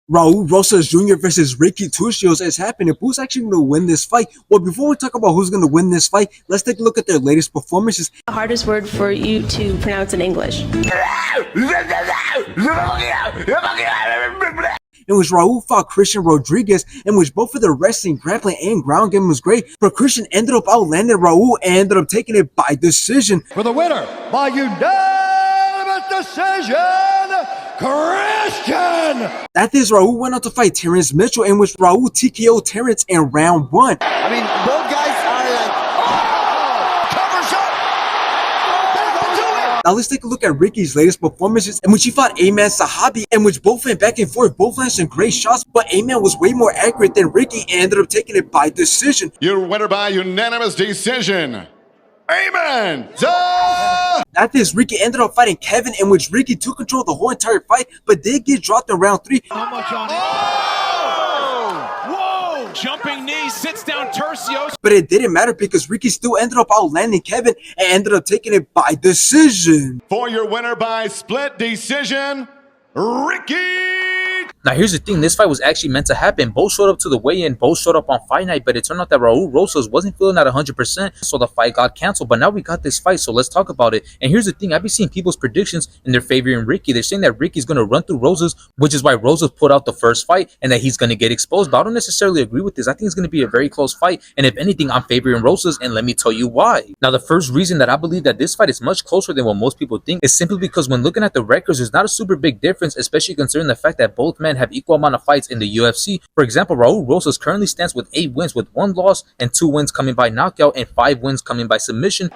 Raul Rosas Jr. versus Ricky Turcios is happening. Who's actually going to win this fight? Well, before we talk about who's going to win this fight, let's take a look at their latest performances. The hardest word for you to pronounce in English. In which Raul fought Christian Rodriguez, in which both of the wrestling, grappling, and ground game was great, but Christian ended up outlanding Raul and ended up taking it by decision. For the winner, by unanimous decision, Christian! After this, Raul went on to fight Terrence Mitchell, in which Raul TKO'd Terrence in round 1. I mean, both guys are like, oh, covers up! Now let's take a look at Ricky's latest performances, in which he fought A-Man Sahabi, in which both went back and forth, both landed some great shots, but A-Man was way more accurate than Ricky and ended up taking it by decision. Your winner by unanimous decision, A-Man! After this, Ricky ended up fighting Kevin, in which Ricky took control of the whole entire fight, but did get dropped in round 3. How much on it? Whoa! Jumping knee, sits down Turcios. But it didn't matter because Ricky still ended up outlanding Kevin and ended up taking it by decision. For your winner by split decision, Ricky! Now here's the thing, this fight was actually meant to happen. Both showed up to the weigh-in, both showed up on fight night, but it turned out that Raul Rosas wasn't feeling at 100%, so the fight got canceled. But now we got this fight, so let's talk about it. And here's the thing, I've been seeing people's predictions and they're favoring Ricky. They're saying that Ricky's going to run through Rosas, which is why Rosas put out the first fight, and that he's going to get exposed. But I don't necessarily agree with this. I think it's going to be a very close fight, and if anything, I'm favoring Rosas, and let me tell you why. Now the first reason that I believe that this fight is much closer than what most people think is simply because when looking at the records, there's not a super big difference, especially considering the fact that both men have equal amount of fights in the UFC. For example, Raul Rosas currently stands with 8 wins, with 1 loss and 2 wins coming by knockout and 5 wins coming by submission.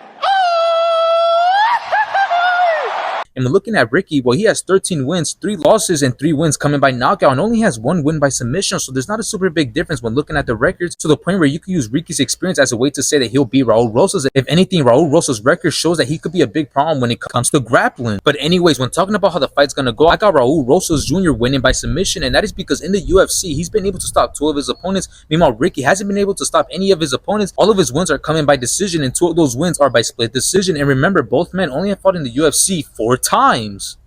And when looking at Ricky, well, he has 13 wins, 3 losses, and 3 wins coming by knockout, and only has 1 win by submission. So there's not a super big difference when looking at the records, to the point where you can use Ricky's experience as a way to say that he'll beat Raul Rosas. If anything, Raul Rosas' record shows that he could be a big problem when it comes to grappling. But anyways, when talking about how the fight's gonna go, I got Raul Rosas Jr. winning by submission, and that is because in the UFC, he's been able to stop 2 of his opponents. Meanwhile, Ricky hasn't been able to stop any of his opponents. All of his wins are coming by decision, and 2 of those wins are by split decision. And remember, both men only have fought in the UFC 4 times.